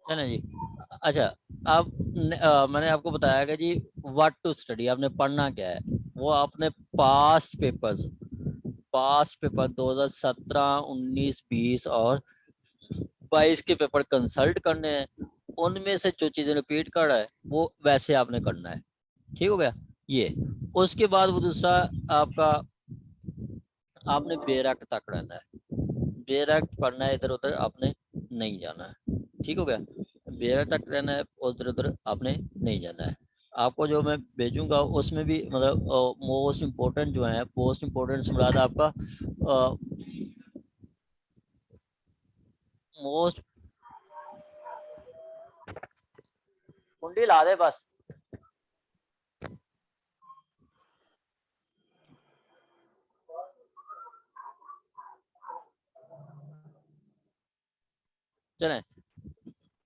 है ना जी। अच्छा, आप मैंने आपको बताया कि जी व्हाट टू स्टडी, आपने पढ़ना क्या है। वो आपने पास्ट पेपर 2017, 19, 20 और 22 के पेपर कंसल्ट करने हैं। उनमें से जो चीजें रिपीट कर रहा है वो वैसे आपने करना है। ठीक हो गया ये। उसके बाद वो दूसरा आपका, आपने बेरक तक रहना है। बेरक पढ़ना है, इधर उधर आपने नहीं जाना है। ठीक हो गया। बेरक तक रहना है, उधर उधर आपने नहीं जाना है। आपको जो मैं भेजूंगा उसमें भी मतलब मोस्ट इम्पोर्टेंट जो है, मोस्ट इम्पोर्टेंट से मुराद आपका मोस्ट, कुंडी ला दे बस। चलें,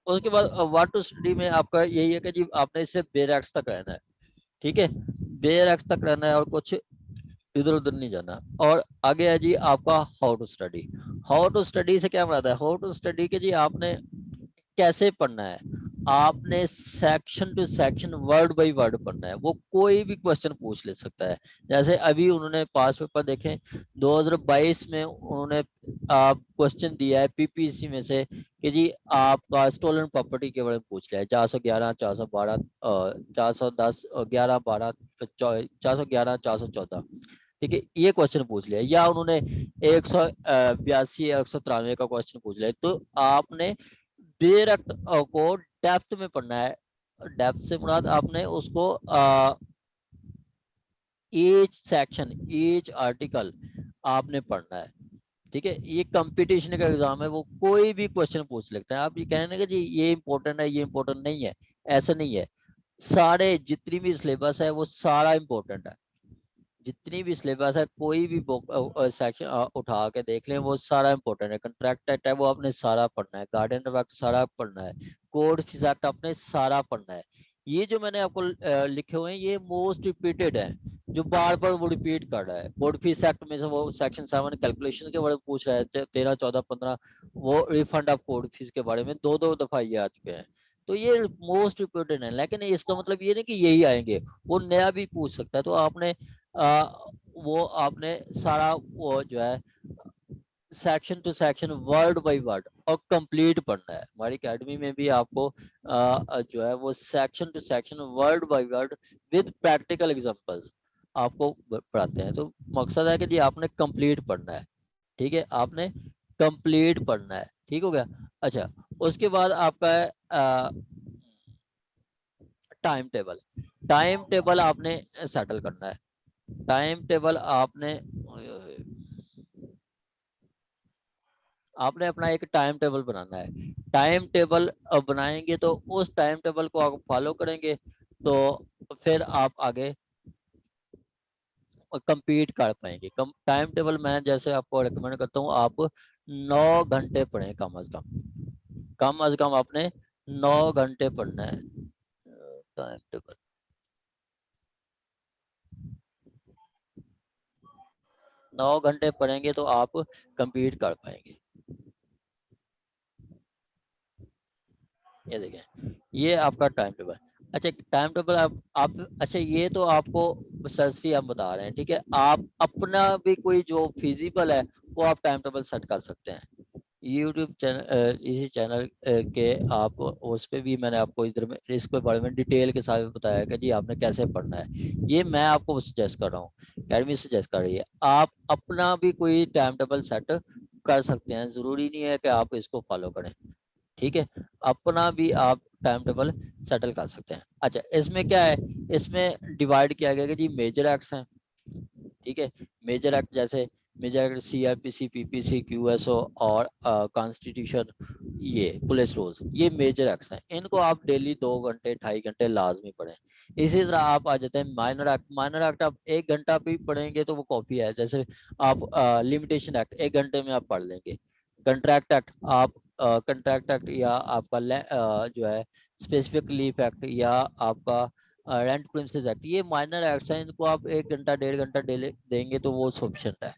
उसके बाद व्हाट टू स्टडी में आपका यही है कि जी आपने सिर्फ बेरक्स तक रहना है। ठीक है, बेरक्स तक रहना है और कुछ इधर उधर नहीं जाना। और आगे है जी आपका how to study. How to study से क्या मतलब है, हाउ टू स्टडी के जी आपने कैसे पढ़ना है। आपने section two section word by word पढ़ना है। वो कोई भी क्वेश्चन पूछ ले सकता है। जैसे अभी उन्होंने पास पेपर देखें 2022 में उन्होंने क्वेश्चन दिया है पीपीसी में से कि जी आपका स्टोलन प्रॉपर्टी के बारे में पूछ लिया है। 411, 412, 410, 11, 12, 411, 414। ठीक है, ये क्वेश्चन पूछ लिया। या उन्होंने 182 या 193 का क्वेश्चन पूछ लिया। तो आपने बेरक्त को डेप्थ में पढ़ना है। डेप्थ से मुराद आपने उसको ईच सेक्शन, ईच आर्टिकल आपने पढ़ना है। ठीक है, ये कंपटीशन का एग्जाम है, वो कोई भी क्वेश्चन पूछ लेते हैं। आप ये कहने कि जी ये इंपॉर्टेंट है, ये इंपॉर्टेंट नहीं है, ऐसा नहीं है। सारे जितनी भी सिलेबस है वो सारा इंपॉर्टेंट है। जितनी भी सिलेबस है, कोई भी बुक सेक्शन उठा के देख लें, वो सारा इंपॉर्टेंट है। कंट्रैक्ट एक्ट है वो आपने सारा पढ़ना है। गार्डन एक्ट सारा पढ़ना है। कोड फीस एक्ट आपने सारा पढ़ना है। ये जो मैंने आपको लिखे हुए हैं ये मोस्ट रिपीटेड है, जो बार बार वो रिपीट कर रहा है। कोड फीस एक्ट में से वो सेक्शन 7 कैलकुलेशन के बारे में पूछ रहा है, 13, 14, 15। वो रिफंड ऑफ कोड फीस के बारे में दो दो दफा ये आ चुके हैं। तो ये मोस्ट रिपीटेड है, लेकिन इसका मतलब ये नहीं कि यही आएंगे, वो नया भी पूछ सकता है। तो आपने आ, वो आपने सारा वो जो है section two section word by word और कंप्लीट पढ़ना है। हमारी एकेडमी में भी आपको जो है वो section two section word by word with practical examples आपको पढ़ाते हैं। तो मकसद है कि जी आपने कंप्लीट पढ़ना है। ठीक है, आपने कंप्लीट पढ़ना है। ठीक हो गया। अच्छा, उसके बाद आपका है टाइम टेबल। टाइम टेबल आपने सेटल करना है। टाइम टेबल आपने अपना एक टाइम टेबल बनाना है। टाइम टेबल बनाएंगे तो उस टाइम टेबल को आप फॉलो करेंगे तो फिर आप आगे compete कर पाएंगे। कम टाइम टेबल मैं जैसे आपको रिकमेंड करता हूँ, आप 9 घंटे पढ़ें कम अज कम। कम अज कम आपने 9 घंटे पढ़ना है। टाइम टेबल 9 घंटे पढ़ेंगे तो आप compete कर पाएंगे। ये देखें, ये आपका टाइम टेबल। अच्छा, टाइम टेबल आप अच्छा, ये तो आपको सरसरी हम बता रहे हैं। ठीक है, आप अपना भी कोई जो फिजिबल है वो आप टाइम टेबल सेट कर सकते हैं। यूट्यूब चैनल, इसी चैनल के आप उस पर भी मैंने आपको इधर में इसके बारे में डिटेल के साथ बताया कि जी आपने कैसे पढ़ना है। ये मैं आपको सजेस्ट कर रहा हूँ, अकेडमी सजेस्ट कर रही है। आप अपना भी कोई टाइम टेबल सेट कर सकते हैं, जरूरी नहीं है कि आप इसको फॉलो करें। ठीक है, अपना भी आप टाइम टेबल सेटल कर सकते हैं। अच्छा, इसमें क्या है, इसमें डिवाइड किया गया कि जी मेजर एक्ट्स हैं। ठीक है, मेजर एक्ट जैसे मेजर एक्ट सीआरपीसी, पीपीसी, क्यूएसओ और कॉन्स्टिट्यूशन, ये पुलिस रूल्स, ये मेजर एक्ट्स हैं। इनको आप डेली 2 घंटे, 2.5 घंटे लाजमी पढ़ें। इसी तरह आप आ जाते हैं माइनर एक्ट। माइनर एक्ट आप 1 घंटा भी पढ़ेंगे तो वो कॉपी है। जैसे आप लिमिटेशन एक्ट 1 घंटे में आप पढ़ लेंगे। कंट्रैक्ट एक्ट आप कंट्रैक्ट एक्ट या आपका जो है स्पेसिफिक लीफ एक्ट या आपका रेंट प्रिंसेस एक्ट, ये माइनर एक्ट्स हैं। इनको आप 1 घंटा, 1.5 घंटा देंगे तो वो सफिशिएंट है।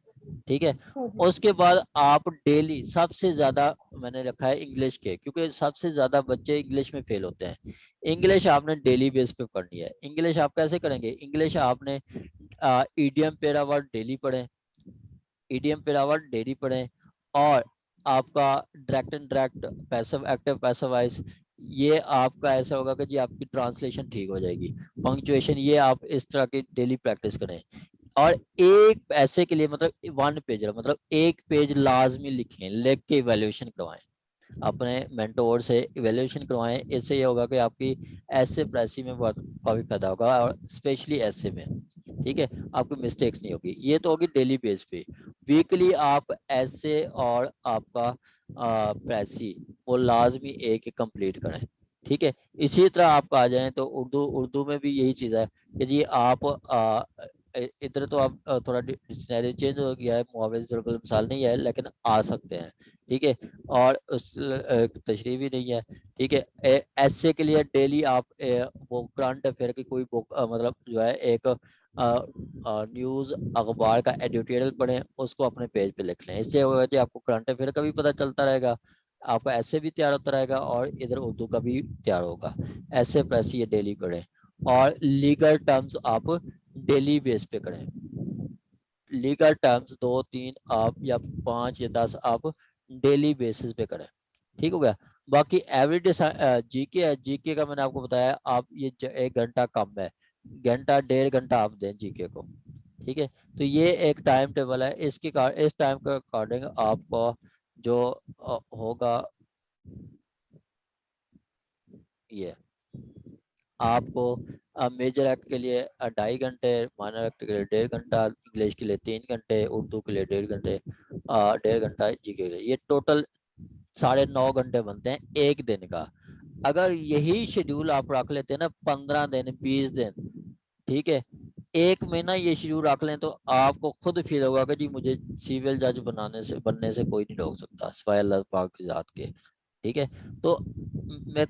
ठीक है, हाँ जी। उसके बाद आप डेली सबसे ज्यादा मैंने रखा है इंग्लिश के, क्योंकि सबसे ज्यादा बच्चे इंग्लिश में फेल होते हैं। इंग्लिश आपने डेली बेस पे पढ़नी है। इंग्लिश आप कैसे करेंगे? इंग्लिश आपने ईडियम पैरावर्ड डेली पढ़ें, ईडीएम पैरावर्ड डेली पढ़ें, और आपका direct and direct, passive active passive voice, ये आपका ऐसा होगा कि जी आपकी ट्रांसलेशन ठीक हो जाएगी। पंक्चुएशन, ये आप इस तरह की डेली प्रैक्टिस करें। और एक ऐसे के लिए मतलब 1 पेज, मतलब 1 पेज लाजमी लिखें, लिख के इवेल्युएशन करवाएं, अपने मेंटोर से इवेल्युएशन करवाएं। इससे ये होगा कि आपकी ऐसे प्रेसी में बहुत काफी फायदा होगा, और स्पेशली ऐसे में, ठीक है, आपकी मिस्टेक्स नहीं होगी। ये तो होगी डेली बेस पे। वीकली आप ऐसे और आपका प्रेसी वो लाजमी एक कंप्लीट करें, ठीक है। इसी तरह आप आ जाएं तो उर्दू, उर्दू में भी यही चीज़ है कि जी आप इधर तो आप थोड़ा डिक्शनरी चेंज हो गया है, मुहावरे ज़रूर मिसाल नहीं है, लेकिन आ सकते हैं, ठीक है। और उस तशरीह भी नहीं है, ठीक है। ऐसे के लिए डेली आप वो करंट अफेयर की कोई बुक मतलब जो है एक न्यूज़ अखबार का एडिटोरियल पढ़ें, उसको अपने पेज पे लिख लें। इससे होगा कि आपको करंट अफेयर का भी पता चलता रहेगा, आपका ऐसे भी तैयार होता रहेगा, और इधर उर्दू का भी तैयार होगा। ऐसे प्रेस ये डेली करें। और लीगल टर्म्स आप डेली बेस पे करें। लीगल टर्म्स 2-3 आप या 5 या 10 आप डेली बेसिस पे करें, ठीक हो गया। बाकी एवरीडे जीके है, जीके का मैंने आपको बताया, आप ये 1 घंटा कम है, घंटा 1.5 घंटा आप दें जीके को, ठीक है। तो ये एक टाइम टेबल है, इसके इस टाइम के अकॉर्डिंग आपको जो होगा ये, आपको मेजर एक्ट के लिए 2.5 घंटे, माइनर एक्ट के लिए 1.5 घंटा, इंग्लिश के लिए 3 घंटे, उर्दू के लिए 1.5 घंटे, 1.5 घंटा जीके के लिए, ये टोटल 9.5 घंटे बनते हैं एक दिन का। अगर यही शेड्यूल आप रख लेते हैं ना 15 दिन 20 दिन, ठीक है, 1 महीना ये शेड्यूल रख लें, तो आपको खुद फील होगा कि जी मुझे सिविल जज बनने से कोई नहीं रोक सकता सिवाय अल्लाह पाक की जात के, ठीक है। तो मैं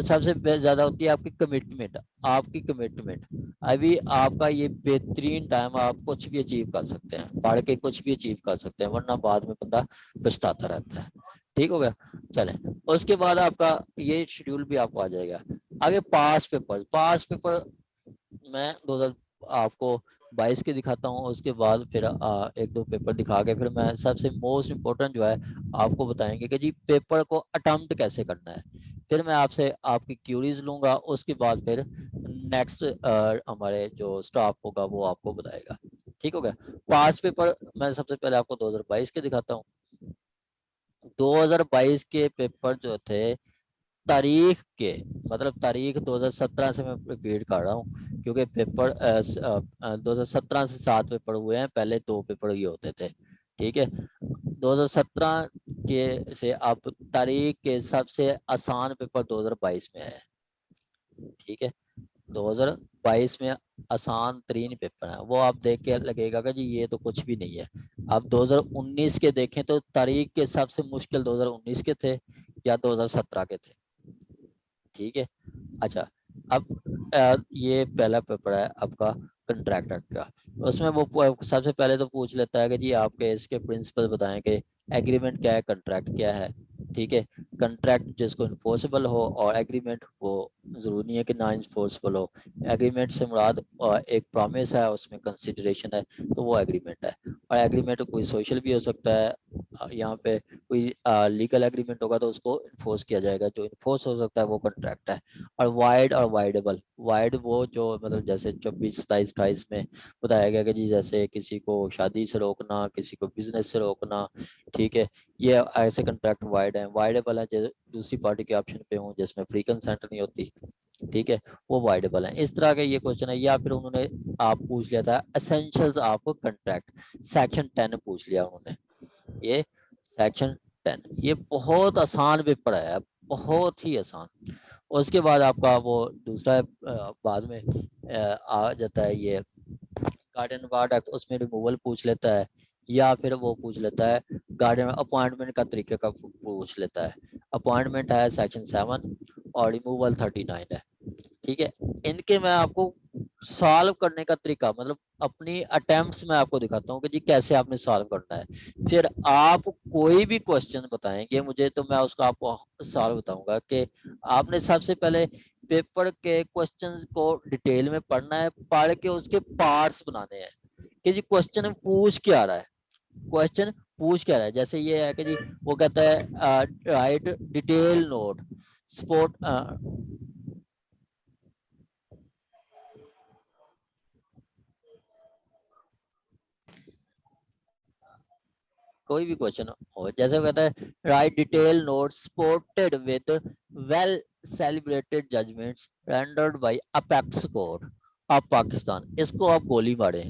सबसे ज्यादा होती है आपकी कमिटमेंट, आपकी कमिटमेंट। अभी आपका ये बेहतरीन टाइम, आप कुछ भी अचीव कर सकते हैं, पढ़ के कुछ भी अचीव कर सकते हैं, वरना बाद में बंदा पछताता रहता है, ठीक हो गया। चलें, उसके बाद आपका ये शेड्यूल भी आपको आ जाएगा। आगे पास पेपर, पास पेपर मैं 2000 आपको 22 के दिखाता हूँ, उसके बाद फिर 1-2 पेपर दिखा के फिर मैं सबसे मोस्ट इम्पोर्टेंट जो है आपको बताएंगे कि जी पेपर को अटेम्प्ट कैसे करना है। फिर मैं आपसे आपकी क्यूरीज लूंगा, उसके बाद फिर नेक्स्ट हमारे जो स्टाफ होगा वो आपको बताएगा, ठीक हो गया। पास पेपर मैं सबसे पहले आपको 2022 के दिखाता हूँ। 2022 के पेपर जो थे, तारीख के, मतलब तारीख 2017 से मैं रिपीट कर रहा हूँ, क्योंकि पेपर 2017 से 7 पेपर हुए हैं, पहले 2 पेपर ये होते थे, ठीक है। 2017 के से अब तारीख के सबसे आसान पेपर 2022 में है, ठीक है। 2022 में आसान तरीन पेपर है, वो आप देख के लगेगा कि जी ये तो कुछ भी नहीं है। अब 2019 के देखें तो तारीख के सबसे मुश्किल 2019 के थे या 2017 के थे, ठीक है। अच्छा, अब ये पहला पेपर है आपका कंट्रैक्टर का। उसमें वो सबसे पहले तो पूछ लेता है कि जी आपके इसके प्रिंसिपल बताएं कि एग्रीमेंट क्या है, कंट्रैक्ट क्या है, ठीक है। कंट्रैक्ट जिसको इन्फोर्सेबल हो, और एग्रीमेंट वो जरूरी नहीं है कि ना इन्फोर्सेबल हो। एग्रीमेंट से मुराद एक प्रॉमिस है, उसमें कंसिडरेशन है, तो वो एग्रीमेंट है। और एग्रीमेंट कोई सोशल भी हो सकता है, यहाँ पे कोई लीगल एग्रीमेंट होगा तो उसको इन्फोर्स किया जाएगा, जो इन्फोर्स हो सकता है वो कंट्रैक्ट है। और वाइड और वाइडेबल, वाइड वो जो मतलब जैसे 24, 27, 28 में बताया गया कि जी जैसे किसी को शादी से रोकना, किसी को बिजनेस से रोकना, ठीक है, ये ऐसे कंट्रैक्ट वाइड है। वाइडेबल है जो दूसरी पार्टी के ऑप्शन पे हो, जिसमें फ्री कंसेंट नहीं होती, ठीक है, वो वाइडेबल है। इस तरह के ये क्वेश्चन है। या फिर उन्होंने आप पूछ लिया था एसेंशियल्स ऑफ कंट्रैक्ट, सेक्शन 10 पूछ लिया उन्होंने, ये सेक्शन 10, ये बहुत आसान पेपर है, बहुत ही आसान। उसके बाद आपका वो दूसरा बाद में आ जाता है ये गार्डन वार्ड एक्ट, उसमें रिमूवल पूछ लेता है, या फिर वो पूछ लेता है गार्डन अपॉइंटमेंट का तरीके का पूछ लेता है। अपॉइंटमेंट है सेक्शन 7 और रिमूवल 39 है, ठीक है। इनके मैं आपको सॉल्व करने का तरीका, मतलब अपनी अटेम्प्ट्स में आपको दिखाता हूँ कि जी कैसे आपने सॉल्व करना है। फिर आप कोई भी क्वेश्चन बताएंगे मुझे तो मैं उसका आपको सॉल्व बताऊंगा कि आपने सबसे पहले पेपर के क्वेश्चंस को डिटेल में पढ़ना है, पढ़ के उसके पार्ट्स बनाने हैं कि जी क्वेश्चन पूछ क्या रहा है, क्वेश्चन पूछ क्या रहा है। जैसे ये है कि जी वो कहता है राइट डिटेल नोट स्पोर्ट, कोई भी क्वेश्चन हो, जैसे वो कहता है right detail notes supported with well celebrated judgments rendered by apex court of Pakistan, इसको आप गोली मारे।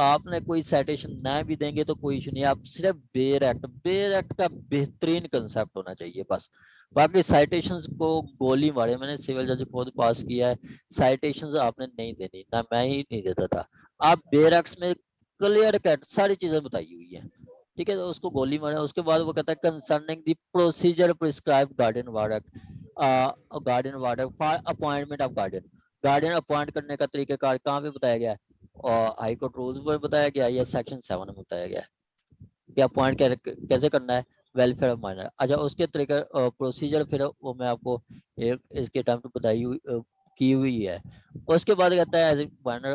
आपने कोई साइटेशन ना भी देंगे तो कोई इशू नहीं, आप सिर्फ बेर एक्ट का बेहतरीन कंसेप्ट होना चाहिए बस। बाकी साइटेशंस को गोली मारे, मैंने सिविल जज खुद पास किया है, साइटेशंस आपने नहीं देनी, ना मैं ही नहीं देता था। आप बेर एक्ट में क्लियर कट सारी चीजें बताई हुई है, ठीक है, तो उसको गोली मारे। उसके बाद वो कहता है concerning the procedure prescribe guardian ward act, guardian ward act for appointment of guardian, guardian appoint करने का तरीकाकार कहाँ पे बताया गया है, और हाई कोर्ट रूल्स में बताया गया है या सेक्शन 7 में बताया गया है कि अपॉइंट कैसे करना है वेलफेयर ऑफ माइनर। अच्छा उसके तरीका प्रोसीजर फिर वो मैं आपको एक इसके टाइम पे बताई हुई की हुई है। उसके बाद कहता है एज ए माइनर,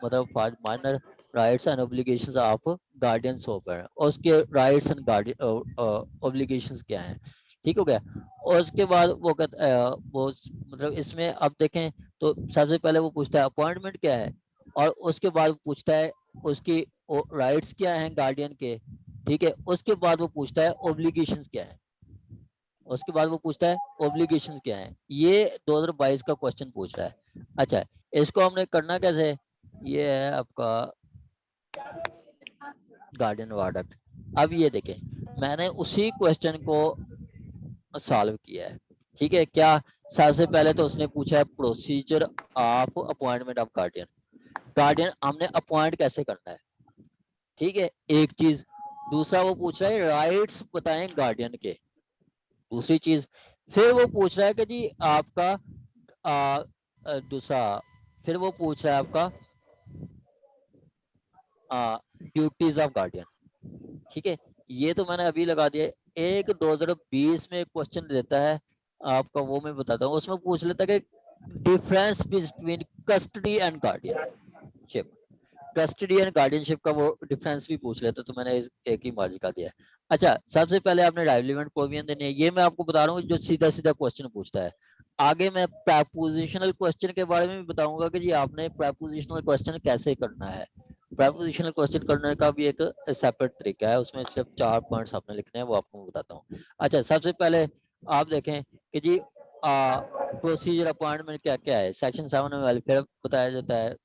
मतलब for minor rights and obligations of guardians of parent, उसके राइट्स एंड गार्डियन ऑब्लिगेशंस क्या हैं, ठीक हो गया। और उसके बाद वो कहता वो मतलब इसमें अब देखें तो सबसे पहले वो पूछता है अपॉइंटमेंट क्या है, और उसके बाद पूछता है उसकी राइट्स क्या हैं गार्डियन के, ठीक है। उसके बाद वो पूछता है ऑब्लिगेशंस क्या है, उसके बाद वो पूछता है ऑब्लिगेशंस क्या है। ये 2022 का क्वेश्चन पूछ रहा है। अच्छा इसको हमने करना कैसे, ये है आपका गार्डियन वार्डक। अब ये देखें मैंने उसी क्वेश्चन को सॉल्व किया है, ठीक है। क्या सबसे पहले तो उसने पूछा है procedure of appointment of guardian, guardian हमने अपॉइंट कैसे करना है, ठीक है, एक चीज। दूसरा वो पूछ रहा है राइट्स बताएं गार्डियन के, दूसरी चीज। फिर वो पूछ रहा है कि जी आपका दूसरा, फिर वो पूछ रहा है आपका ड्यूटीज ऑफ गार्डियन, ठीक है। ये तो मैंने अभी लगा दिया। एक 2020 में क्वेश्चन देता है आपका, वो मैं बताता हूँ, उसमें पूछ लेता है कि difference between custody and guardianship, custody and guardianship का वो डिफरेंस भी पूछ लेते, तो मैंने एक ही मार्जिन का दिया है। अच्छा सबसे पहले आपने राइवलीमेंट प्रोविजन देनी है, ये मैं आपको बता रहा हूँ जो सीधा सीधा क्वेश्चन पूछता है। आगे मैं प्रेपोजिशनल क्वेश्चन के बारे में भी बताऊंगा कि जी आपने प्रेपोजिशनल क्वेश्चन कैसे करना है। प्रेपोजिशनल क्वेश्चन करने का भी एक सेपरेट तरीका है, उसमें सिर्फ 4 पॉइंट्स आपने लिखने हैं, वो आपको मैं बताता हूँ। अच्छा सबसे पहले आप देखें कि जी प्रोसीजर अपॉइंटमेंट क्या क्या है। सेक्शन 7 में वेलफेयर बताया जाता है,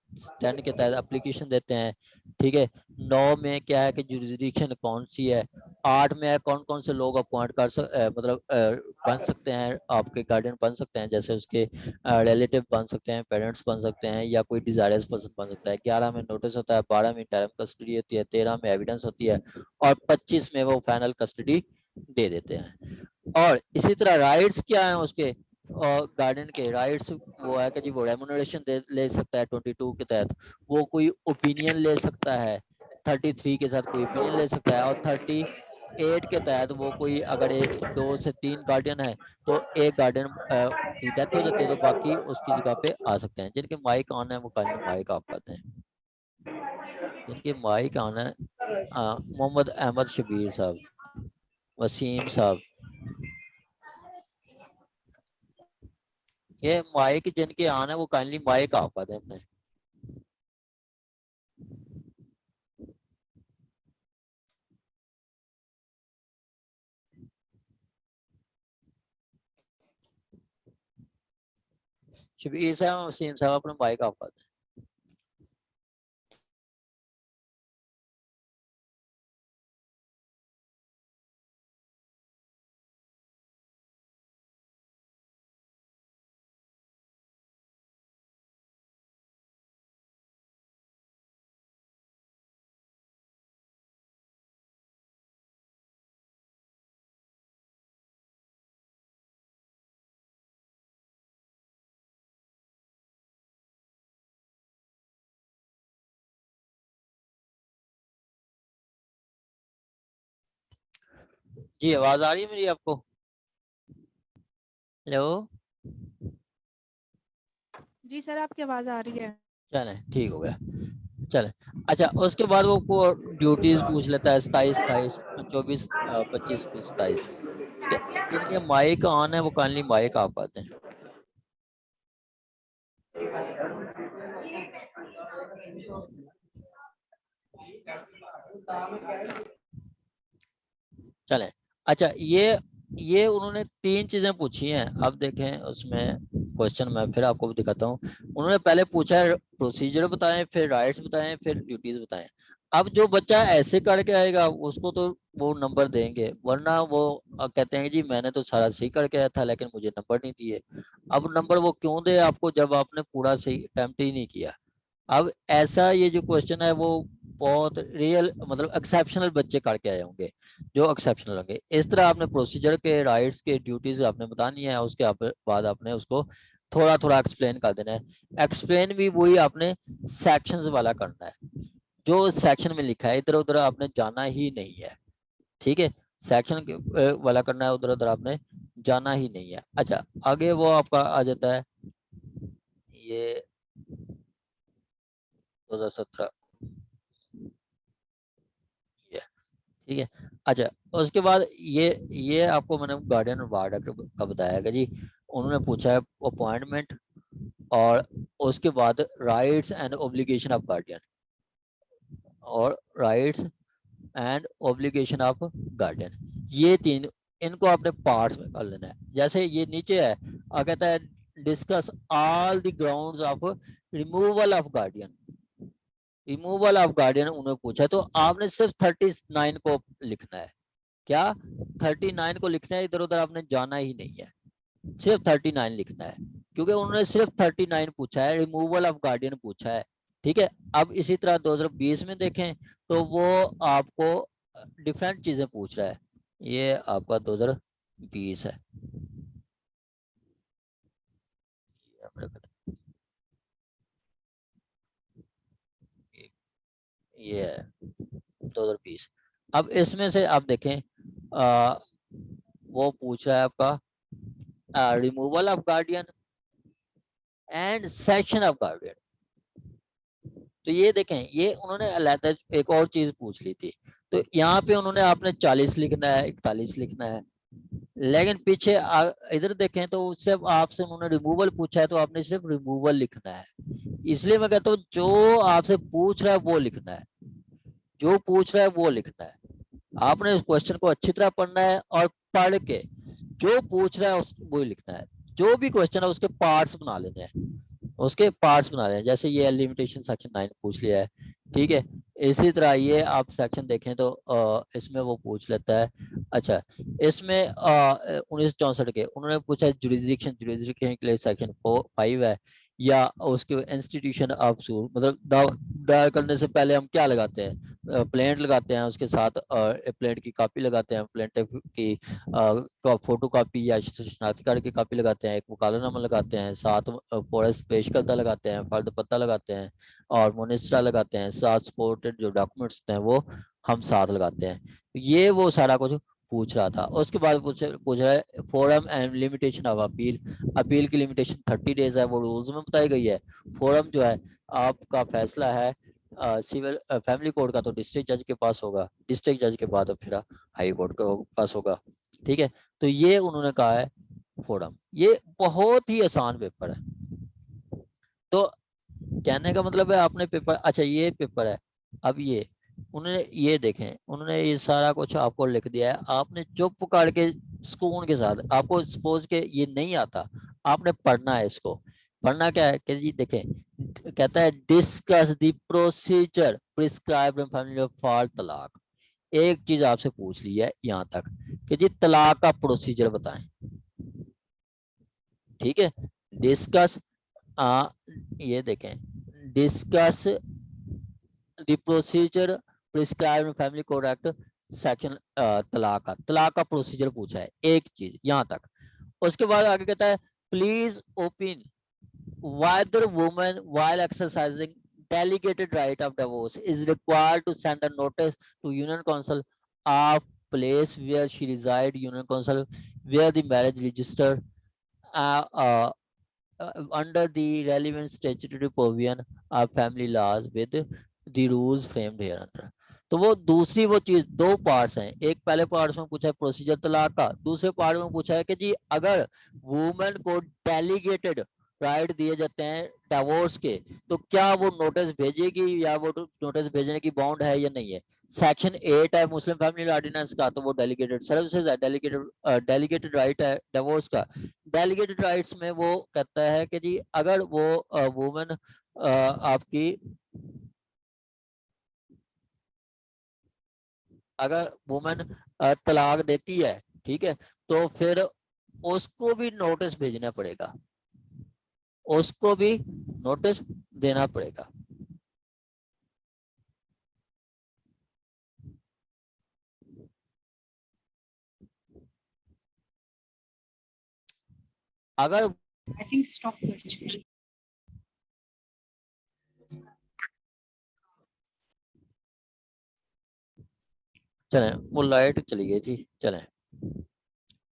10 के तहत एप्लीकेशन देते हैं, ठीक है। 9 में क्या है कि जुरिसडिक्शन कौन सी है, 8 में है कौन कौन से लोग अपॉइंट मतलब बन सकते हैं, आपके गार्डियन बन सकते हैं, जैसे उसके रिलेटिव बन सकते हैं, पेरेंट्स बन सकते हैं, या कोई डिजायरस पर्सन बन सकता है। 11 में नोटिस होता है, 12 में इंटरिम कस्टडी होती है, 13 में एविडेंस होती है, और 25 में वो फाइनल कस्टडी दे देते हैं। और इसी तरह राइट्स क्या है उसके, और गार्डियन के राइट्स वो है कि जी वो रेमुनरेशन ले सकता है 22 के तहत, वो कोई ओपिनियन ले सकता है 33 के साथ, कोई ओपिनियन ले सकता है, और 38 के तहत वो कोई अगर 2 से 3 गार्डियन है तो एक गार्डियन की डेथ हो जाती है तो बाकी उसकी जगह पे आ सकते हैं। जिनके माइक ऑन है वो काइंडली माइक ऑफ करते हैं, जिनके माइक ऑन है मोहम्मद अहमद शबीर साहब, वसीम साहब, ये माइक जिनके ऑन है वो काइंडली माइक ऑफ कर दें अपने। शबीर साहब वसीम साहब अपना माइक ऑफ कर दें। जी आवाज आ रही है मेरी आपको? हेलो। जी सर, आपकी आवाज आ रही है। चले ठीक हो गया। चले। अच्छा उसके बाद वो ड्यूटीज पूछ लेता है 27, 28, 24, 25, 27। ठीक है। जिनके माइक ऑन है वो काइंडली माइक आप आते हैं। चले। अच्छा ये उन्होंने 3 चीजें पूछी हैं। अब देखें उसमें क्वेश्चन मैं फिर आपको दिखाता हूँ। उन्होंने पहले पूछा है प्रोसीजर बताएं, फिर राइट्स बताएं, फिर ड्यूटीज बताएं। अब जो बच्चा ऐसे करके आएगा उसको तो वो नंबर देंगे, वरना वो कहते हैं जी मैंने तो सारा सही करके आया था लेकिन मुझे नंबर नहीं दिए। अब नंबर वो क्यों दे आपको जब आपने पूरा सही अटेम्प्ट ही नहीं किया। अब ऐसा ये जो क्वेश्चन है वो बहुत रियल मतलब एक्सेप्शनल बच्चे करके आए होंगे जो एक्सेप्शनल होंगे। इस तरह आपने प्रोसीजर के राइट्स के ड्यूटीज आपने बतानी है, उसके बाद आपने उसको थोड़ा थोड़ा एक्सप्लेन कर देना है। एक्सप्लेन भी वही आपने सेक्शंस वाला करना है जो सेक्शन में लिखा है, इधर उधर आपने जाना ही नहीं है। ठीक है। सेक्शन वाला करना है, उधर उधर आपने जाना ही नहीं है। अच्छा आगे वो आपका आ जाता है ये 2017 ये। ठीक है। अच्छा उसके बाद ये आपको मैंने गार्डियन वार्ड का बताया कि जी उन्होंने पूछा है अपॉइंटमेंट और उसके बाद rights and obligation of guardian और rights and obligation of guardian. ये 3 इनको आपने पार्ट्स में कर लेना है। जैसे ये नीचे है कहता है discuss all the grounds of removal of guardian. Removal of guardian उन्होंने पूछा तो आपने सिर्फ 39 को लिखना है। क्या 39 को लिखना है, इधर उधर आपने जाना ही नहीं है, सिर्फ 39 लिखना है क्योंकि उन्होंने सिर्फ 39 पूछा है, रिमूवल ऑफ गार्डियन पूछा है। ठीक है। अब इसी तरह 2020 में देखें तो वो आपको डिफरेंट चीजें पूछ रहा है। ये आपका 2020 है। ये है 2020। अब इसमें से आप देखें वो पूछ रहा है आपका removal of guardian and section of guardian. तो ये देखें ये उन्होंने अलग एक और चीज पूछ ली थी। तो यहाँ पे उन्होंने आपने 40 लिखना है, 41 लिखना है, लेकिन पीछे इधर देखें तो सिर्फ आपसे उन्होंने रिमूवल पूछा है तो आपने सिर्फ रिमूवल लिखना है। इसलिए मैं कहता हूँ जो आपसे पूछ रहा है वो लिखना है, जो पूछ रहा है वो लिखना है। आपने उस क्वेश्चन को अच्छी तरह पढ़ना है और पढ़ के जो पूछ रहा है वो लिखना है। जो भी क्वेश्चन है उसके पार्ट्स बना लेने हैं, उसके पार्ट्स बना रहे हैं। जैसे ये लिमिटेशन सेक्शन 9 पूछ लिया है। ठीक है। इसी तरह ये आप सेक्शन देखें तो इसमें वो पूछ लेता है। अच्छा इसमें 1964 के उन्होंने पूछा जुरिस्डिक्शन, जुरिस्डिक्शन के लिए सेक्शन 5 है या उसके इंस्टीट्यूशन ऑफ सूट मतलब दायर करने से पहले हम क्या लगाते हैं, प्लेंट लगाते हैं, उसके साथ प्लेंट की कॉपी लगाते हैं, प्लेंट की फोटो कॉपी या शनाख्ती कार्ड की कॉपी लगाते हैं, एक वकालतनामा लगाते हैं, साथ फॉरेस्ट पेश करदा लगाते हैं, फर्द पत्ता लगाते हैं और मुनिस्ट्रा लगाते हैं, साथ सपोर्टेड जो डॉक्यूमेंट्स होते हैं वो हम साथ लगाते हैं। ये वो सारा कुछ पूछ रहा था। उसके बाद पूछ रहा है forum and limitation of appeal. Appeal की लिमिटेशन 30 डेज है, वो रूल्स में बताई गई है। फोरम जो है आपका फैसला है सिविल फैमिली कोर्ट का तो डिस्ट्रिक्ट जज के पास होगा, डिस्ट्रिक्ट जज के बाद फिर हाई कोर्ट के पास होगा। ठीक है। तो ये उन्होंने कहा है फोरम। ये बहुत ही आसान पेपर है। तो कहने का मतलब है आपने पेपर, अच्छा ये पेपर है। अब ये उन्होंने ये देखें उन्होंने ये सारा कुछ आपको लिख दिया है, आपने चुप करके सुकून के साथ, आपको सपोज के ये नहीं आता आपने पढ़ना है इसको। पढ़ना क्या है कि जी देखें कहता है discuss the procedure prescribed family for तलाक। एक चीज आपसे पूछ ली है यहाँ तक कि जी तलाक का प्रोसीजर बताएं। ठीक है। डिस्कस ये देखें discuss the procedure prescribed family code act section तलाक का प्रोसीजर पूछा है एक चीज यहाँ तक। उसके बाद आगे कहता है please open whether woman while exercising delegated right of divorce is required to send a notice to union council of place where she reside, union council, where the marriage registered under the relevant statutory provision of family laws with the rules framed hereunder। तो वो दूसरी वो चीज, दो parts हैं, एक पहले part में पूछा है प्रोसीजर तलाक का, दूसरे पार्ट में पूछा है कि जी अगर वुमेन को डेलीगेटेड राइट दिए जाते हैं डिवोर्स के, तो क्या वो नोटिस भेजेगी या वो नोटिस भेजने की बाउंड है या नहीं है। सेक्शन 8 है मुस्लिम फैमिली ऑर्डिनेंस का, तो वो डेलीगेटेड सर्विसेज है, डेलीगेटेड राइट है डिवोर्स का। डेलीगेटेड राइट्स में वो कहता है कि जी अगर वो वुमेन आपकी अगर वुमेन तलाक देती है, ठीक है, तो फिर उसको भी नोटिस भेजना पड़ेगा, उसको भी नोटिस देना पड़ेगा। अगर I think stop question. चलें, वो लाइट चली गई थी, चलें।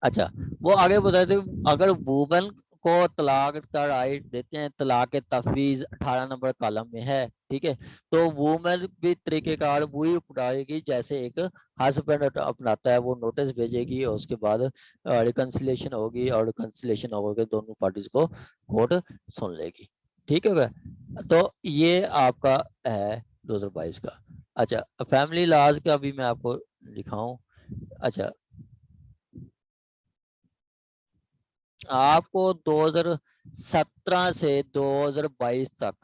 अच्छा, वो आगे बताए थे, अगर वुमेन को तलाक का राइट देते हैं, तलाक के तफवीज 18 नंबर कॉलम में है, ठीक है, तो वुमेन भी तरीकेकार वही अपनाएगी जैसे एक हस्बैंड अपनाता है, वो नोटिस भेजेगी और उसके बाद रिकंसिलेशन होगी, और रिकंसिलेशन होकर दोनों पार्टीज को कोर्ट सुन लेगी, ठीक है। तो ये आपका है 2022 का। अच्छा, फैमिली लॉज का भी मैं आपको दिखाऊं। अच्छा, आपको 2017 से 2022 तक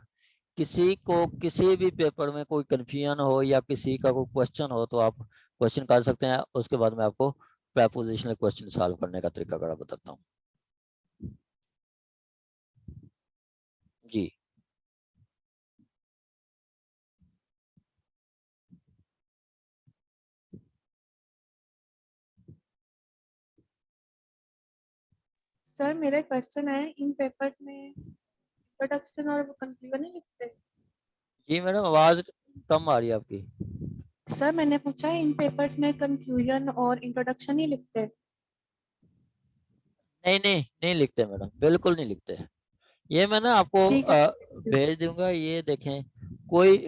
किसी को किसी भी पेपर में कोई कंफ्यूजन हो या किसी का कोई क्वेश्चन हो तो आप क्वेश्चन कर सकते हैं, उसके बाद मैं आपको प्रेपोजिशनल क्वेश्चन सॉल्व करने का तरीका बताता हूँ। जी सर मेरा क्वेश्चन है, इन पेपर्स में इंट्रोडक्शन और कंक्लूजन नहीं लिखते? जी मैडम, आवाज कम आ रही है आपकी। सर मैंने पूछा है, इन पेपर्स में कंक्लूजन और इंट्रोडक्शन नहीं लिखते? नहीं नहीं नहीं लिखते मैडम, बिल्कुल नहीं लिखते। ये मैं ना आपको ठीक है सर। भेज दूंगा, ये देखें। कोई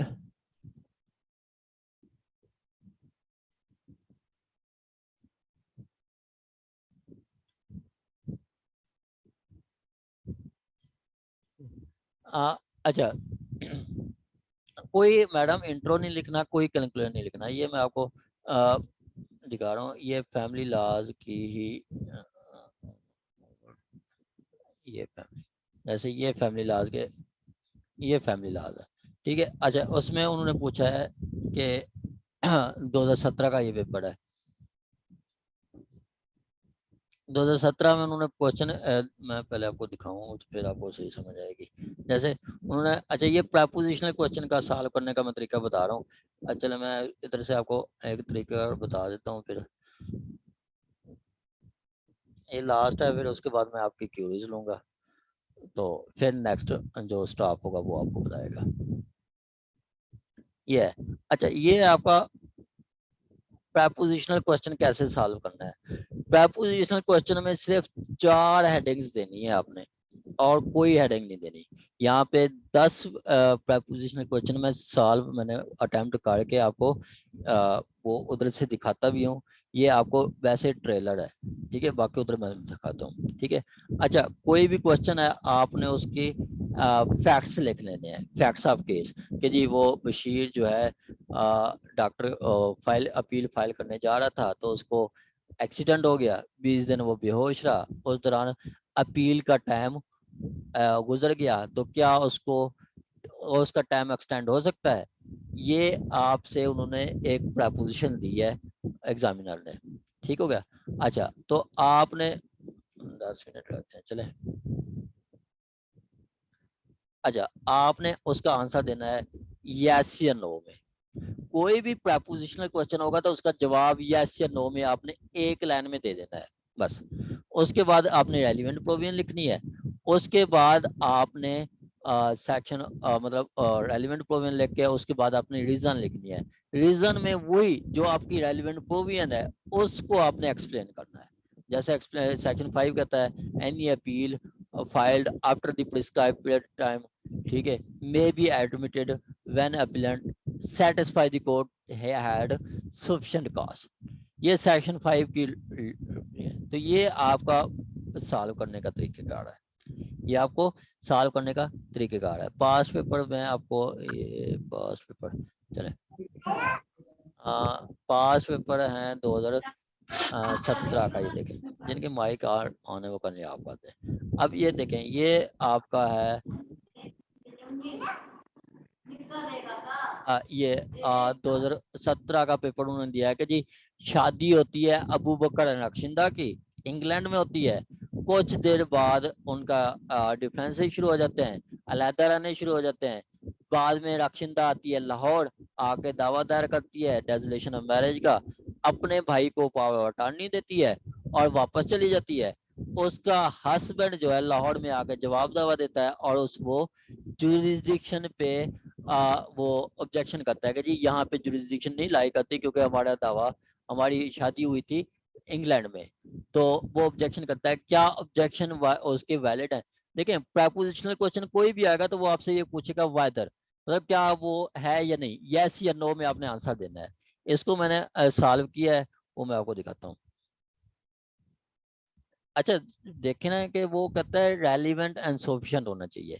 अच्छा कोई मैडम इंट्रो नहीं लिखना, कोई कंक्लूजन नहीं लिखना, ये मैं आपको दिखा रहा हूँ। ये फैमिली लॉज की ही ये फैमिली, जैसे ये फैमिली लॉज के, ये फैमिली लॉज है, ठीक है। अच्छा, उसमें उन्होंने पूछा है कि 2017 का ये पेपर है, 2017 में उन्होंने क्वेश्चन, मैं पहले आपको दिखाऊं तो फिर आपको सही समझ आएगी। जैसे उन्होंने, अच्छा ये प्रपोजिशनल क्वेश्चन का सॉल्व करने का मैं तरीका बता रहा हूँ। अच्छा, चलो मैं इधर से आपको एक तरीका और बता देता हूँ, फिर ये लास्ट है, फिर उसके बाद मैं आपकी क्यूरीज लूंगा, तो फिर नेक्स्ट जो स्टॉप होगा वो आपको बताएगा। ये है, अच्छा ये आपका प्रपोजिशनल क्वेश्चन कैसे सॉल्व करना है। प्रपोजिशनल क्वेश्चन में सिर्फ 4 हेडिंग्स देनी है आपने, और कोई हेडिंग नहीं देनी। यहाँ पे 10 प्रपोजिशनल क्वेश्चन में सॉल्व मैंने अटेम्प्ट करके आपको वो उधर से दिखाता भी हूँ। ये आपको वैसे ट्रेलर है, ठीक है, बाकी उधर मैं दिखाता हूँ, ठीक है। अच्छा, कोई भी क्वेश्चन है आपने उसकी फैक्ट्स लिख लेने हैं, फैक्ट्स ऑफ केस, कि जी वो बशीर जो है डॉक्टर फाइल अपील फाइल करने जा रहा था, तो उसको एक्सीडेंट हो गया, 20 दिन वो बेहोश रहा, उस दौरान अपील का टाइम गुजर गया, तो क्या उसको उसका टाइम एक्सटेंड हो सकता है। ये आपसे उन्होंने एक प्रपोजिशन दी है एग्जामिनर ने, ठीक हो गया। अच्छा, तो आपने 10 मिनट लगते हैं, चले। अच्छा, आपने उसका आंसर देना है यस या नो में। कोई भी प्रपोजिशनल क्वेश्चन होगा तो उसका जवाब यस या नो में आपने एक लाइन में दे देना है, बस। उसके बाद आपने रेलिवेंट प्रोविजन लिखनी है, उसके बाद आपने सेक्शन मतलब रेलिवेंट प्रोविजन लिख के उसके बाद आपने रीजन लिखनी है। रीजन में वही जो आपकी रेलिवेंट प्रोविजन है उसको आपने एक्सप्लेन करना है। जैसे सेक्शन 5 कहता है any appeal filed after the prescribed period time, ठीक है, may be admitted when appellate satisfy the court had sufficient cause. ये सेक्शन 5 की तो ये आपका सॉल्व करने का तरीकेकार है, ये आपको सॉल्व करने का तरीकेकार है। पास पेपर में आपको ये पास पेपर चले पास पेपर है 2017 का, ये देखें जिनके माइक ऑन है वो करने आप पाते हैं। अब ये देखें ये आपका है ये 2017 का पेपर उन्होंने दिया है कि जी शादी होती है अबू बकर नक्शिंदा की, इंग्लैंड में होती है। कुछ देर बाद उनका डिफरेंस शुरू हो जाते हैं, अलहदा रहने शुरू हो जाते हैं। बाद में रक्षिंदा आती है लाहौर, आके दावा दायर करती है डेजोलेशन ऑफ मैरिज का, अपने भाई को पावर ऑफ अटॉर्नी देती है और वापस चली जाती है। उसका हस्बैंड जो है लाहौर में आके जवाब दावा देता है और उस वो जुरिस्डिक्शन पे वो ऑब्जेक्शन करता है कि जी यहाँ पे जुरिस्डिक्शन नहीं लाई करती क्योंकि हमारा दावा, हमारी शादी हुई थी इंग्लैंड में। तो वो ऑब्जेक्शन करता है, क्या ऑब्जेक्शन उसके वैलिड है। देखिए प्रेपोजिशनल क्वेश्चन कोई भी आएगा तो वो आपसे ये पूछेगा वेदर, मतलब क्या वो है या नहीं, यस या नो में आपने आंसर देना है। इसको मैंने सॉल्व किया है, वो मैं आपको दिखाता हूँ। अच्छा देखे ना कि वो कहता है रेलिवेंट एंड सफिशिएंट होना चाहिए,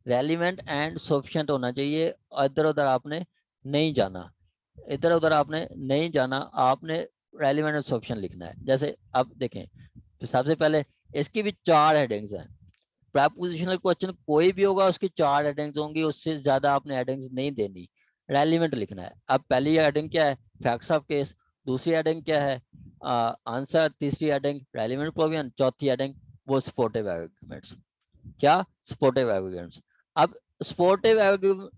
रेलिवेंट एंड सफिशिएंट होना चाहिए। इधर उधर आपने नहीं जाना, इधर उधर आपने नहीं जाना, आपने रेलिवेंट एंड सफिशिएंट लिखना है। जैसे अब देखें तो सबसे पहले इसकी भी 4 हेडिंग्स हैं। प्रेपोजिशनल क्वेश्चन कोई भी होगा उसकी 4 हेडिंग्स होंगी, उससे ज्यादा आपने हेडिंग्स नहीं देनी, रेलिवेंट लिखना है। अब पहली हेडिंग क्या है, फैक्ट्स ऑफ केस। दूसरी हेडिंग क्या है, आंसर। तीसरी हेडिंग रेलिवेंट प्रोविजन। चौथी हेडिंग वो सपोर्टिव आर्गुमेंट्स। क्या सपोर्टिव आर्गुमेंट्स। अब सपोर्टिव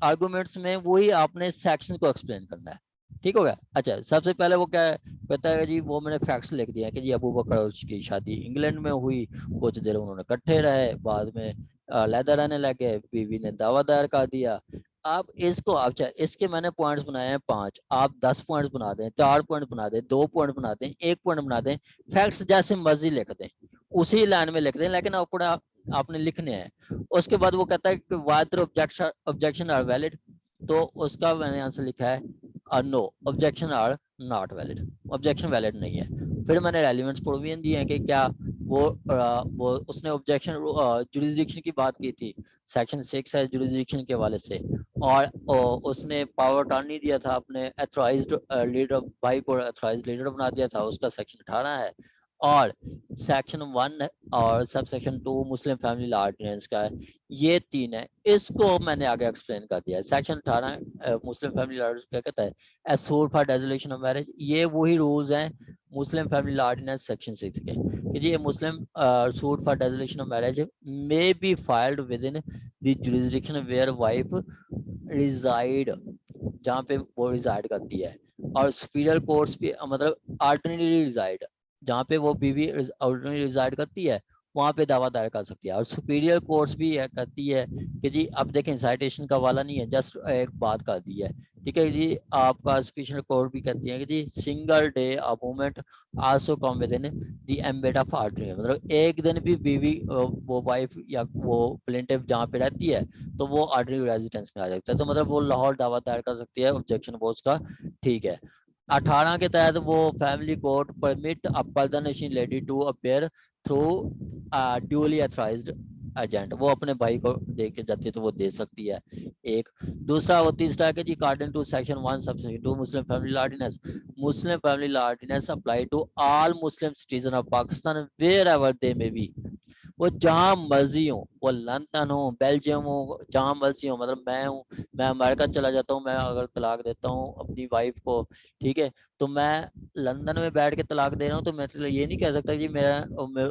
आर्गुमेंट्स में वही आपने सेक्शन को एक्सप्लेन करना है, ठीक हो गया। अच्छा सबसे पहले वो क्या है, कहता है जी वो मैंने फैक्ट्स लिख दिया कि जी अबू बकर और उसकी शादी इंग्लैंड में हुई, कुछ देर उन्होंने इकट्ठे रहे, बाद में अलहदा रहने लगे, बीवी ने दावा दायर कर दिया। आप इसको अच्छा इसके मैंने पॉइंट्स बनाए हैं 5, आप 10 पॉइंट्स बना दें, 4 पॉइंट बना दें, 2 पॉइंट बना दें, 1 पॉइंट बना दें, फैक्ट्स जैसे मर्जी लिख दें, उसी लाइन में लिख दें, लेकिन आपने लिखने हैं। उसके बाद वो कहता है कि वादर ऑब्जेक्शन आर वैलिड, तो उसका मैंने आंसर लिखा है no objection are not valid, objection valid नहीं है। फिर मैंने रेलिवेंस प्रोविजन दिए हैं कि क्या वो उसने ऑब्जेक्शन जुरिस्डिक्शन की बात की थी, सेक्शन 6 है जुरिस्डिक्शन के हवाले से, और उसने पावर अटॉर्नी दिया था अपने अथॉराइज्ड लीडर भाई को, अथॉराइज्ड लीडर बना दिया था, उसका सेक्शन 18 है। और सेक्शन 1 और sub section 2 Muslim family law ordinance का है। ये 3 है, इसको मैंने आगे एक्सप्लेन कर दिया है। सेक्शन 18 मुस्लिम फैमिली लॉ क्या कहता है, as suit for dissolution of marriage, ये वही रूल्स हैं Muslim family law ordinance section 6 के कि ये Muslim suit for dissolution of marriage may be filed within the jurisdiction where wife reside, जहाँ पे वो रिजाइड करती है, और सुपीरियर कोर्ट्स भी मतलब ऑर्डिनरी रिजाइड, जहाँ पे वो बीवी ऑर्डिनरी रिजाइड करती है वहाँ पे दावा दायर कर सकती है। और सुपीरियर कोर्ट्स भी कहती है कि जी अब देखें साइटेशन का वाला नहीं है, जस्ट एक बात कर दी है, ठीक है जी। आपका स्पेशल कोर्ट भी कहती है कि जी single day a moment also come within the ambit of artery, मतलब एक दिन भी बीवी वो वाइफ या वो प्लेंटिफ जहाँ पे रहती है तो वो ऑर्डनरी रेजिडेंस में आ सकता है, तो मतलब वो लाहौर दावा दायर कर सकती है, ऑब्जेक्शन वो उसका ठीक है। 18 के तहत वो family court permit a pardanashin lady to appear through duly authorised agent, वो अपने भाई को दे के जाती है तो वो दे सकती है। एक दूसरा वो तीसरा कि जी according to section 1 subsection 2 Muslim family law ordinance, Muslim family law ordinance apply to all Muslim citizen of Pakistan wherever they may be, वो जहाँ मर्जी हो, वो लंदन हो, बेल्जियम हो, जहाँ मर्जी हो, मतलब मैं अमेरिका चला जाता हूँ, मैं अगर तलाक देता हूँ अपनी वाइफ को, ठीक है, तो मैं लंदन में बैठ के तलाक दे रहा हूँ, तो मैं तो ये नहीं कह सकता कि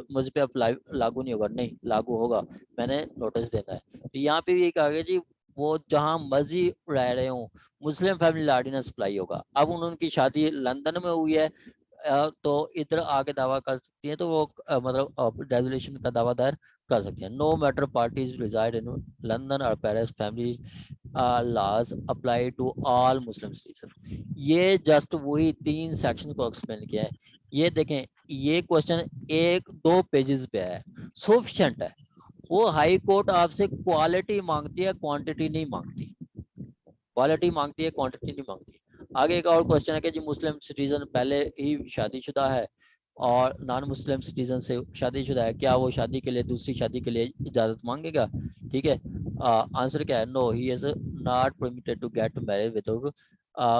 मुझ पे अब लागू नहीं होगा, नहीं लागू होगा, मैंने नोटिस देना है। तो यहाँ पे भी ये कहा गया जी वो जहाँ मर्जी रह रहे हो मुस्लिम फैमिली ऑर्डिनेंस अप्लाई होगा। अब उनकी शादी लंदन में हुई है तो इधर आके दावा कर सकती है, तो वो मतलब रेजोल्यूशन का दावा दायर कर सकते हैं। No matter parties reside in London और Paris, family laws apply to all Muslim citizen. ये जस्ट वही 3 सेक्शन को एक्सप्लेन किया है। ये देखें, ये क्वेश्चन 1-2 पेजेस पे है, सफिशिएंट है। वो हाई कोर्ट आपसे क्वालिटी मांगती है, क्वांटिटी नहीं मांगती। क्वालिटी मांगती है, क्वांटिटी नहीं मांगती। आगे एक और क्वेश्चन है कि जी मुस्लिम सिटीजन पहले ही शादीशुदा है और नॉन मुस्लिम सिटीजन से शादीशुदा है, क्या वो शादी के लिए, दूसरी शादी के लिए इजाजत मांगेगा? ठीक है, आंसर क्या है? No, he is not permitted to get married without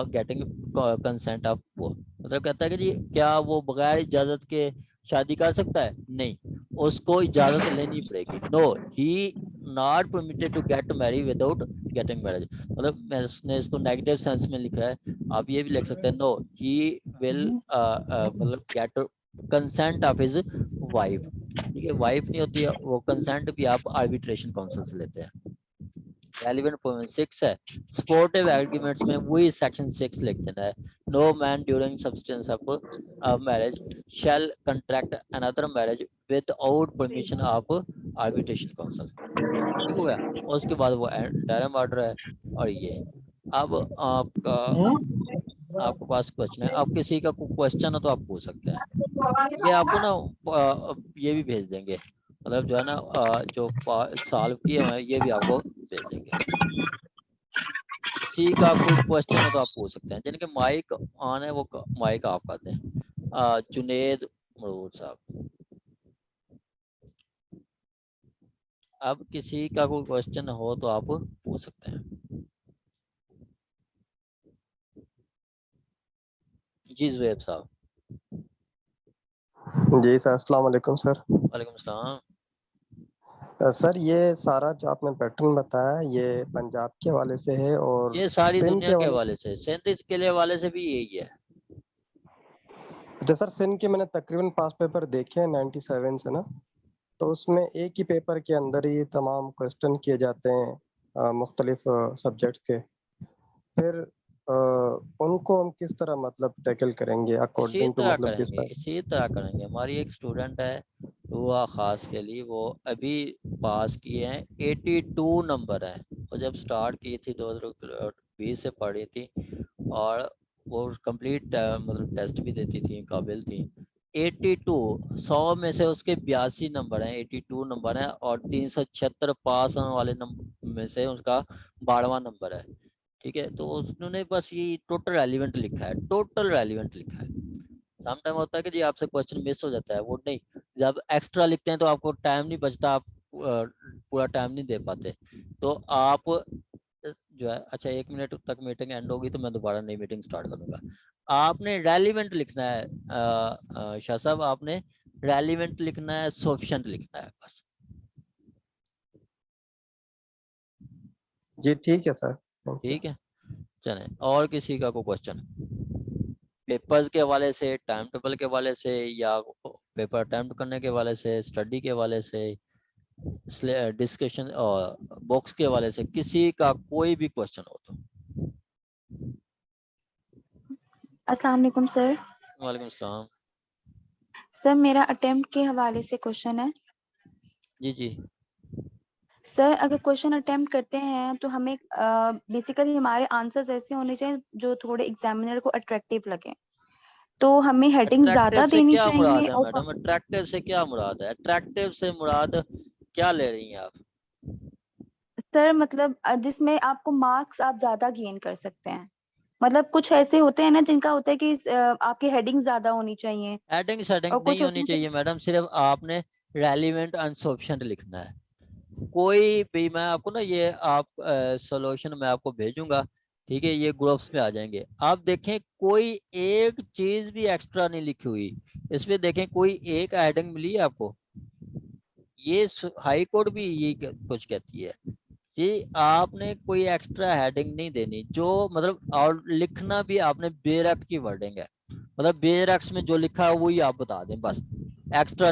getting consent of वो। मतलब कहता है कि जी क्या वो बगैर इजाजत के शादी कर सकता है? नहीं, उसको इजाजत लेनी पड़ेगी। No, he not permitted to get married without getting marriage. मतलब उसने इसको नेगेटिव सेंस में लिखा है, आप ये भी लिख सकते हैं, नो ही विल मतलब get consent of his wife. ठीक है, वाइफ नहीं होती है वो, कंसेंट भी आप आर्बिट्रेशन काउंसिल से लेते हैं। रेलिवेंट पॉइंट 6 है, सपोर्टिव आर्ग्यूमेंट्स में वही सेक्शन 6 लिख देना है। No man during substance of marriage shall contract another marriage without permission of arbitration council. ठीक हो गया। उसके बाद वो इंटरिम ऑर्डर है। और ये अब आपके पास क्वेश्चन है, आप किसी का क्वेश्चन है तो आप पूछ सकते हैं। ये आपको ना ये भी भेज देंगे, मतलब जो है ना जो सॉल्व किए हुए हैं ये भी आपको भेज देंगे। किसी का कोई क्वेश्चन है तो आप पूछ सकते हैं। जिनके माइक ऑन है वो माइक ऑफ कर दें। जुनेद मरूद साहब, अब किसी का कोई क्वेश्चन हो तो आप पूछ सकते हैं। जी जुएब साहब। जी सर, अस्सलाम वालेकुम सर। वालेकुम सलाम। सर ये सारा जो आपने पैटर्न बताया ये पंजाब के हवाले से है और ये सारी सिंध दुनिया के के हवाले हवाले से, सिंध के लिए हवाले से भी यही है। अच्छा सर, सिंध के मैंने तकरीबन 5 पेपर देखे हैं 97 से ना, तो उसमें एक ही पेपर के अंदर ही तमाम क्वेश्चन किए जाते हैं मुख्तलिफ सब्जेक्ट्स के। फिर उनको हम किस तरह मतलब टैकल करेंगे इसी अकॉर्डिंग टू तरह मतलब किस करेंगे, तरह? इसी तरह करेंगे। हमारी एक स्टूडेंट है हुआ खास के लिए, वो अभी पास किए हैं, 82 नंबर है। वो जब स्टार्ट की थी 2020 से पढ़ी थी और वो कंप्लीट मतलब टेस्ट भी देती थी, काबिल थी। 82, 100 में से उसके 82 नंबर हैं, 82 नंबर हैं। और 376 पास होने वाले नंबर में से उसका 12वां नंबर है। ठीक है, तो उन्होंने बस ये टोटल रेलिवेंट लिखा है, टोटल रेलिवेंट लिखा है। सम टाइम होता है कि जी आपसे क्वेश्चन मिस हो जाता है, वो नहीं, जब एक्स्ट्रा लिखते हैं तो आपको टाइम नहीं बचता, आप पूरा टाइम नहीं दे पाते। तो आप जो है, अच्छा 1 मिनट तक मीटिंग एंड होगी तो मैं दोबारा नई मीटिंग स्टार्ट करूंगा। आपने रेलिवेंट लिखना है शाह साहब, आपने रेलिवेंट लिखना है, सफिशिएंट लिखना है बस। जी ठीक है सर। ठीक है, चलें। और किसी का कोई क्वेश्चन पेपर्स के हवाले से, टाइम टेबल के हवाले से, या पेपर अटेम्प्ट करने के हवाले से, स्टडी के हवाले से, डिस्कशन और बॉक्स के हवाले से, किसी का कोई भी क्वेश्चन हो तो? अस्सलाम वालेकुम सर। वालेकुम सलाम। सर मेरा अटेम्प्ट के हवाले से क्वेश्चन है। जी जी। सर अगर क्वेश्चन अटेम्प्ट करते हैं तो हमें बेसिकली हमारे आंसर्स ऐसे होने चाहिए जो थोड़े एग्जामिनर को अट्रैक्टिव लगे, तो हमें हेडिंग अट्रैक्टिव ज्यादा से देनी क्या चाहिए। मुराद है और मैडम? अट्रैक्टिव से क्या मुराद है? अट्रैक्टिव से मुराद क्या ले रही हैं आप? सर मतलब जिसमें आपको मार्क्स आप ज्यादा गेन कर सकते हैं। मतलब कुछ ऐसे होते हैं ना जिनका होता है कि आपकी हेडिंग ज्यादा होनी चाहिए हेडिंग सेटिंग और नहीं कुछ होते होनी हैं चाहिए मैडम, सिर्फ आपने रेलिवेंट एंड सफिशिएंट लिखना है। कोई भी, मैं आपको ना ये आप सॉल्यूशन मैं आपको भेजूंगा, ठीक है, ये ग्रुप्स में आ जाएंगे। आप देखें कोई एक चीज भी एक्स्ट्रा नहीं लिखी हुई इसमें, देखें कोई एक हेडिंग मिली है आपको? ये हाई कोर्ट भी ये कुछ कहती है कि आपने कोई एक्स्ट्रा हेडिंग नहीं देनी, जो मतलब, और लिखना भी आपने बेरक्ट की वर्डिंग है, मतलब बेरक्ट में जो लिखा है वही आप बता दें बस, एक्स्ट्रा